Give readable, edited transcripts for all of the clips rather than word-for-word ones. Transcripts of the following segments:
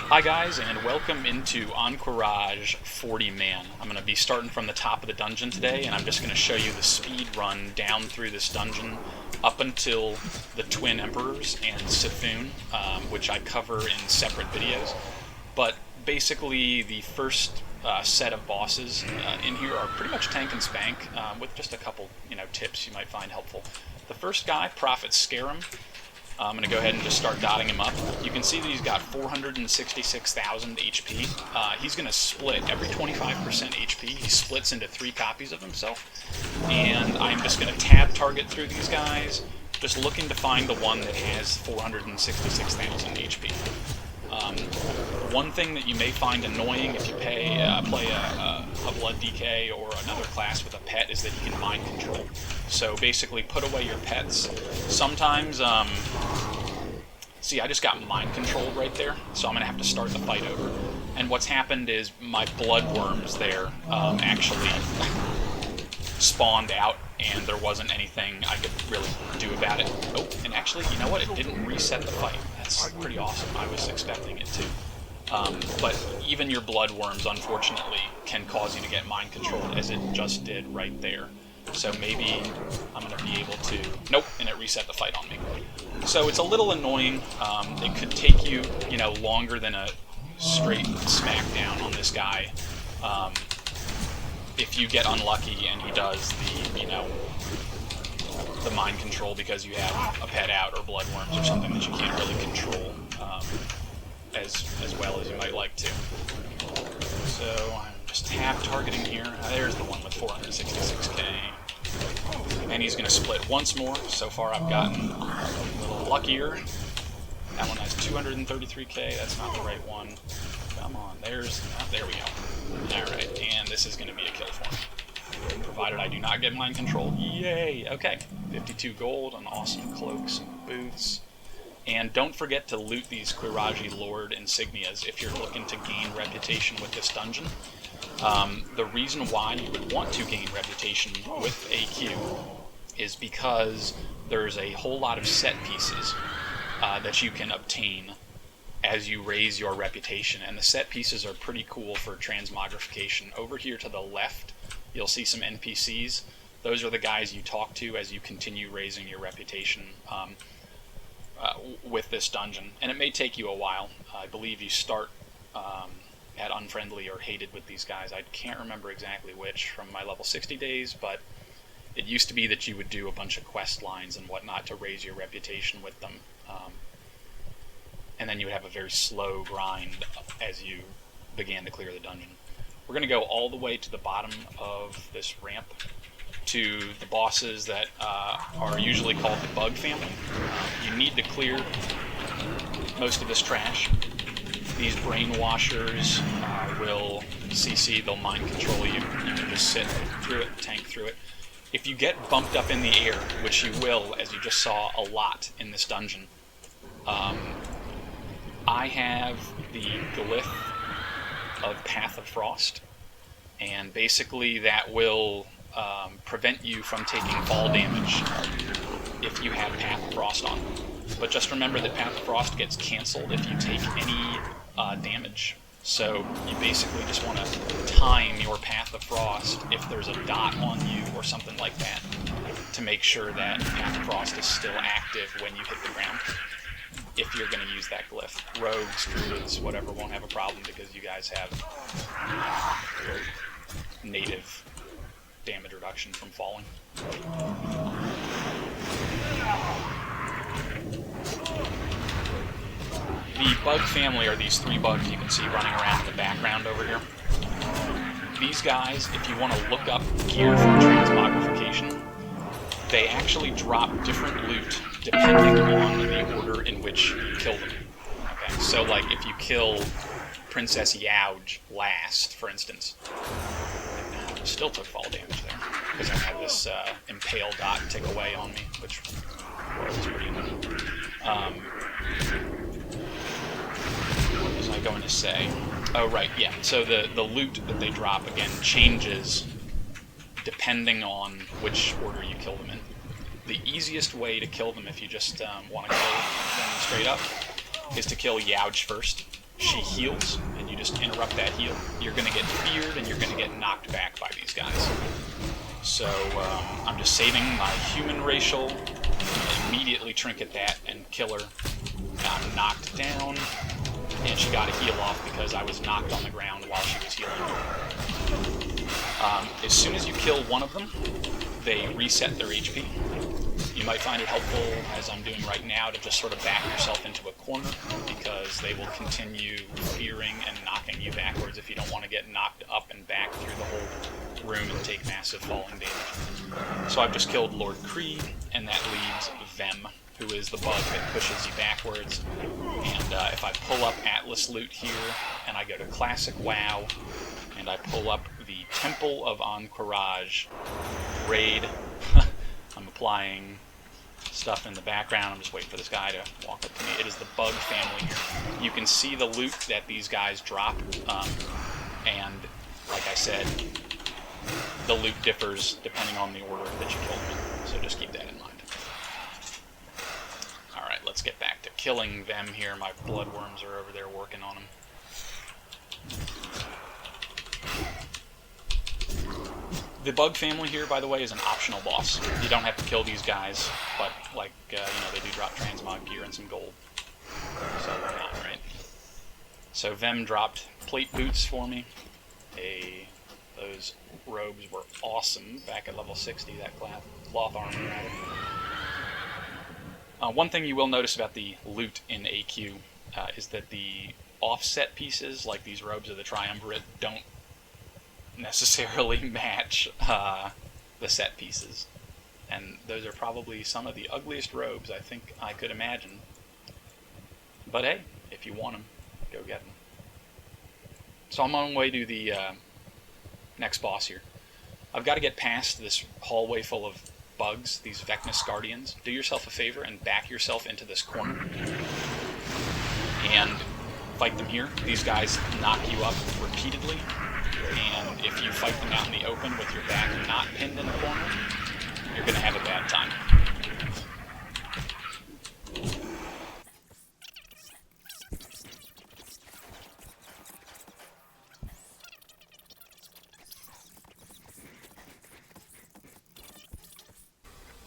Hi guys, and welcome into Ahn'Qiraj 40 man. I'm going to be starting from the top of the dungeon today, and I'm just going to show you the speed run down through this dungeon up until the Twin Emperors and Siphon, which I cover in separate videos. But basically, the first set of bosses in here are pretty much tank and spank, with just a couple tips you might find helpful. The first guy, Prophet Scarum. I'm going to go ahead and just start dotting him up. You can see that he's got 466,000 HP. He's going to split every 25% HP. He splits into 3 copies of himself. And I'm just going to tab target through these guys, just looking to find the one that has 466,000 HP. One thing that you may find annoying if you play a Blood DK or another class with a pet is that you can mind control. So basically put away your pets. Sometimes, see, I just got mind controlled right there, so I'm going to have to start the fight over. And what's happened is my blood worms there actually spawned out, and there wasn't anything I could really do about it. Oh, and actually, you know what? It didn't reset the fight. That's pretty awesome. I was expecting it to. But even your blood worms, unfortunately, can cause you to get mind controlled, as it just did right there. So maybe I'm going to be able to... Nope, and it reset the fight on me. So it's a little annoying. It could take you, longer than a straight smackdown on this guy. If you get unlucky and he does the mind control because you have a pet out or blood worms or something that you can't really control as well as you might like to. So I'm just tab targeting here. There's the one with 466k. And he's going to split once more. So far I've gotten a little luckier. That one has 233k. That's not the right one. Come on, there we go. Alright, and this is going to be a kill for me. Provided I do not get mind control. Yay! Okay, 52 gold, an awesome cloak, some boots. And don't forget to loot these Qiraji Lord insignias if you're looking to gain reputation with this dungeon. The reason why you would want to gain reputation with AQ is because there's a whole lot of set pieces that you can obtain as you raise your reputation, and the set pieces are pretty cool for transmogrification. Over here to the left, you'll see some NPCs. Those are the guys you talk to as you continue raising your reputation with this dungeon, and it may take you a while. I believe you start at unfriendly or hated with these guys. I can't remember exactly which from my level 60 days, but it used to be that you would do a bunch of quest lines and whatnot to raise your reputation with them. And then you would have a very slow grind as you began to clear the dungeon. We're going to go all the way to the bottom of this ramp to the bosses that are usually called the Bug family. You need to clear most of this trash. These brainwashers will CC, they'll mind control you. You can just sit through it, tank through it. If you get bumped up in the air, which you will, as you just saw a lot in this dungeon, I have the glyph of Path of Frost, and basically that will prevent you from taking fall damage if you have Path of Frost on. But just remember that Path of Frost gets cancelled if you take any damage. So you basically just want to time your Path of Frost if there's a dot on you or something like that to make sure that Path of Frost is still active when you hit the ground, if you're going to use that glyph. Rogues, druids, whatever, won't have a problem because you guys have native damage reduction from falling. The Bug family are these 3 bugs you can see running around in the background over here. These guys, if you want to look up gear from Transmogrification, they actually drop different loot depending on the order in which you kill them. Okay, so like if you kill Princess Youge last, for instance, still took fall damage there because I had this impale dot tick away on me, which was pretty annoying. What was I going to say? Oh, right, yeah. So the loot that they drop, again, changes depending on which order you kill them in. The easiest way to kill them, if you just want to kill them straight up, is to kill Youge first. she heals, and you just interrupt that heal, you're going to get feared and you're going to get knocked back by these guys. So I'm just saving my human racial, immediately trinket that and kill her. I'm knocked down, and she got a heal off because I was knocked on the ground while she was healing. As soon as you kill one of them, they reset their HP. You might find it helpful, as I'm doing right now, to just sort of back yourself into a corner, because they will continue fearing and knocking you backwards if you don't want to get knocked up and back through the whole room and take massive falling damage. So I've just killed Lord Kree, and that leaves Vem, who is the bug that pushes you backwards. And if I pull up Atlas loot here, and I go to Classic WoW, and I pull up the Temple of Ahn'Qiraj raid, I'm applying stuff in the background. I'm just waiting for this guy to walk up to me. It is the bug family here. You can see the loot that these guys drop, and like I said, the loot differs depending on the order that you kill them in, so just keep that in mind. Alright, let's get back to killing them here. My bloodworms are over there working on them. The bug family here, by the way, is an optional boss. You don't have to kill these guys, but like you know, they do drop transmog gear and some gold. So why not, right? So Vem dropped plate boots for me. Those robes were awesome back at level 60. That cloth armor, rather. One thing you will notice about the loot in AQ is that the offset pieces, like these robes of the Triumvirate, don't necessarily match the set pieces, and those are probably some of the ugliest robes I think I could imagine. But hey, if you want them, go get them. So I'm on my way to the next boss here. I've got to get past this hallway full of bugs, these Vecnus Guardians. Do yourself a favor and back yourself into this corner and fight them here. These guys knock you up repeatedly, and if you fight them out in the open with your back not pinned in the corner, you're going to have a bad time.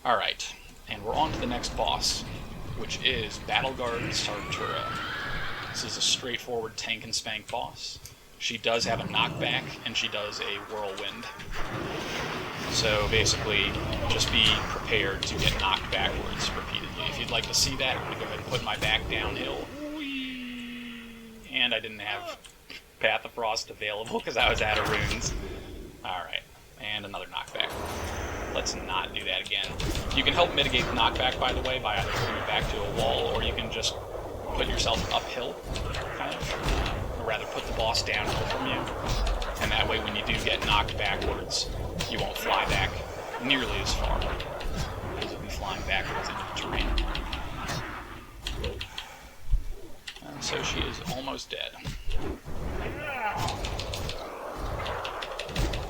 Alright, and we're on to the next boss, which is Battleguard Sartura. This is a straightforward tank and spank boss. She does have a knockback, and she does a whirlwind. So basically, just be prepared to get knocked backwards repeatedly. If you'd like to see that, I'm going to go ahead and put my back downhill. And I didn't have Path of Frost available because I was out of runes. Alright, and another knockback. Let's not do that again. You can help mitigate the knockback, by the way, by either putting your back to a wall, or you can just put yourself uphill, kind of. Or rather, put the boss downhill from you. And that way, when you do get knocked backwards, you won't fly back nearly as far, because you'll be flying backwards into the terrain. And so she is almost dead.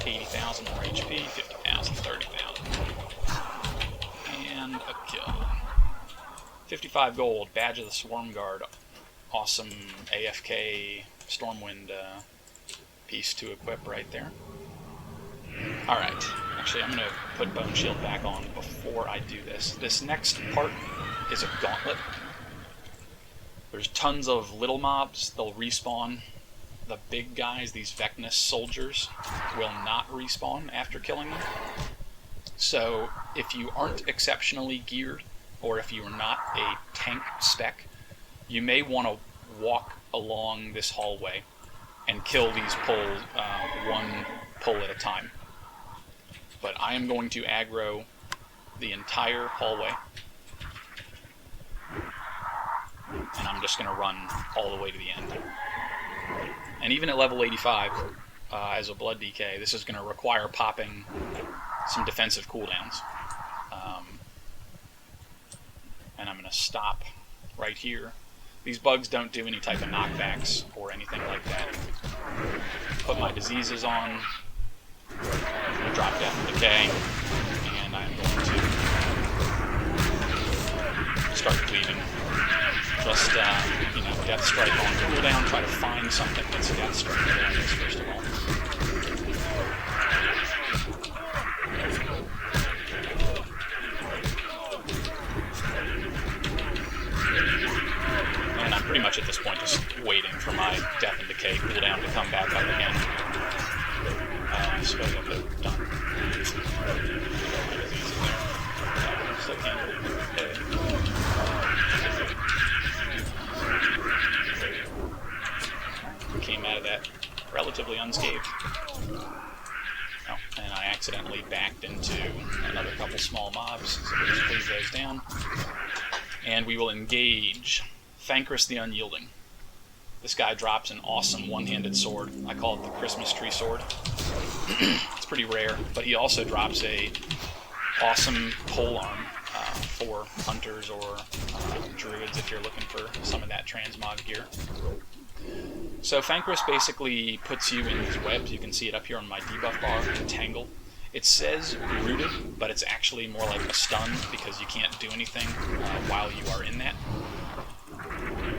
80,000 more HP, 50,000, 30,000. And a kill. 55 gold, Badge of the Swarm Guard. Awesome AFK Stormwind piece to equip right there. Alright, actually I'm going to put Bone Shield back on before I do this. This next part is a gauntlet. There's tons of little mobs, they'll respawn. The big guys, these Vecnus soldiers, will not respawn after killing them. So if you aren't exceptionally geared, or if you are not a tank spec, you may want to walk along this hallway and kill these pulls one pull at a time. But I am going to aggro the entire hallway, and I'm just going to run all the way to the end. And even at level 85, as a blood DK, this is going to require popping some defensive cooldowns. And I'm going to stop right here. These bugs don't do any type of knockbacks or anything like that. Put my diseases on. I'm going to drop Death and Decay. And I'm going to start cleaving. Just, you know, Death Strike on cooldown. Try to find something that's Death Strike values, first of all. And I'm pretty much at this point just waiting for my Death and Decay cooldown to come back up again. I suppose I could have done still can't believe it. Came out of that relatively unscathed. Oh, and I accidentally backed into another couple small mobs, so we'll just please those down. And we will engage Ahn'Qiraj the Unyielding. This guy drops an awesome one-handed sword. I call it the Christmas tree sword. It's pretty rare, but he also drops a awesome polearm for hunters or druids if you're looking for some of that transmog gear. So Ahn'Qiraj basically puts you in these webs. You can see it up here on my debuff bar, Entangle. It says rooted, but it's actually more like a stun because you can't do anything while you are in that.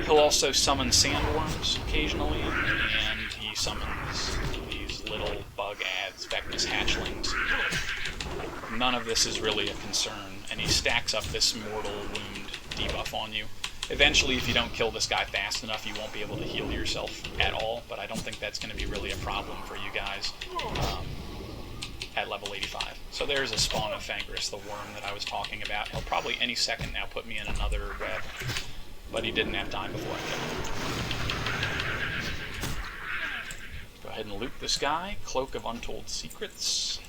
He'll also summon sandworms occasionally, and he summons these little bug ads, Vecnus hatchlings. None of this is really a concern, and he stacks up this mortal wound debuff on you. Eventually, if you don't kill this guy fast enough, you won't be able to heal yourself at all, but I don't think that's going to be really a problem for you guys at level 85. So there's a spawn of Ahn'Qiraj, the worm that I was talking about. He'll probably any second now put me in another web, but he didn't have time before I killed him. Go ahead and loot this guy. Cloak of Untold Secrets.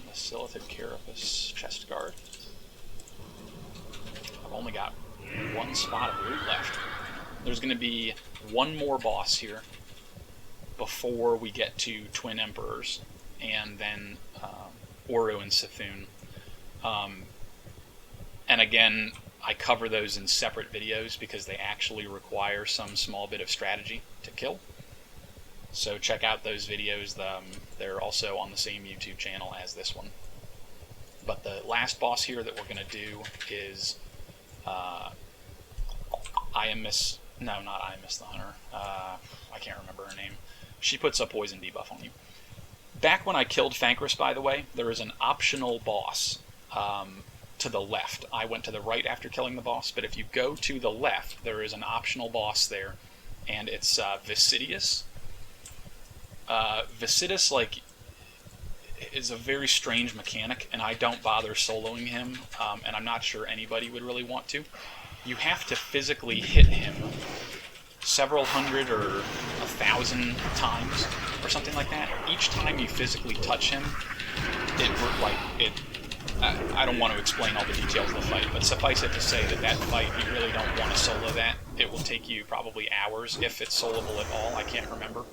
The Silithus chest guard. I've only got one spot of loot left. There's going to be one more boss here before we get to Twin Emperors, and then Oru and Sithun. And again, I cover those in separate videos because they actually require some small bit of strategy to kill. So check out those videos. They're also on the same YouTube channel as this one. But the last boss here that we're going to do is Iamis, no, not Iamis the Hunter. I can't remember her name. She puts a poison debuff on you. Back when I killed Ahn'Qiraj, by the way, there is an optional boss to the left. I went to the right after killing the boss, but if you go to the left, there is an optional boss there, and it's Viscidus. Viscidus, like, is a very strange mechanic, and I don't bother soloing him, and I'm not sure anybody would really want to. You have to physically hit him several hundred or 1,000 times, or something like that. Each time you physically touch him, I don't want to explain all the details of the fight, but suffice it to say that fight, you really don't want to solo that. It will take you probably hours, if it's soloable at all. I can't remember.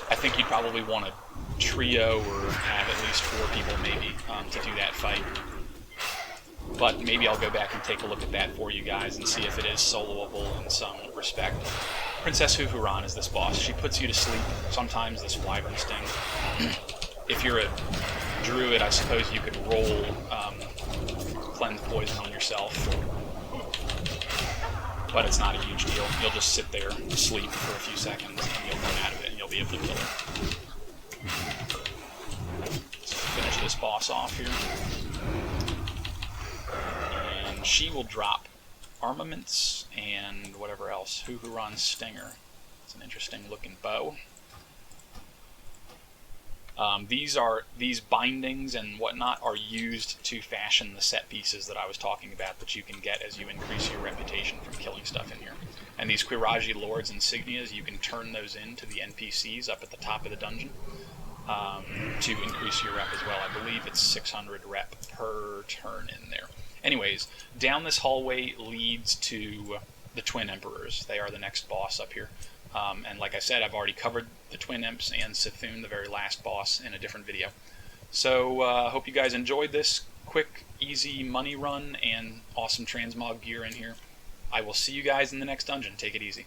I think you'd probably want a trio or have at least 4 people maybe to do that fight. But maybe I'll go back and take a look at that for you guys and see if it is soloable in some respect. Princess Huhuran is this boss. She puts you to sleep, sometimes this wyvern sting. If you're a druid, I suppose you could roll cleanse poison on yourself. But it's not a huge deal. You'll just sit there, sleep for a few seconds, and you'll come out of it, and you'll be able to kill her. Let's finish this boss off here. And she will drop armaments and whatever else. Huhuran's Stinger. It's an interesting looking bow. These bindings and whatnot are used to fashion the set pieces that I was talking about that you can get as you increase your reputation from killing stuff in here. And these Qiraji Lord's insignias, you can turn those into the NPCs up at the top of the dungeon to increase your rep as well. I believe it's 600 rep per turn in there. Anyways, down this hallway leads to the Twin Emperors. They are the next boss up here. And like I said, I've already covered the Twin Imps and Sithun, the very last boss, in a different video. So I hope you guys enjoyed this quick, easy money run and awesome transmog gear in here. I will see you guys in the next dungeon. Take it easy.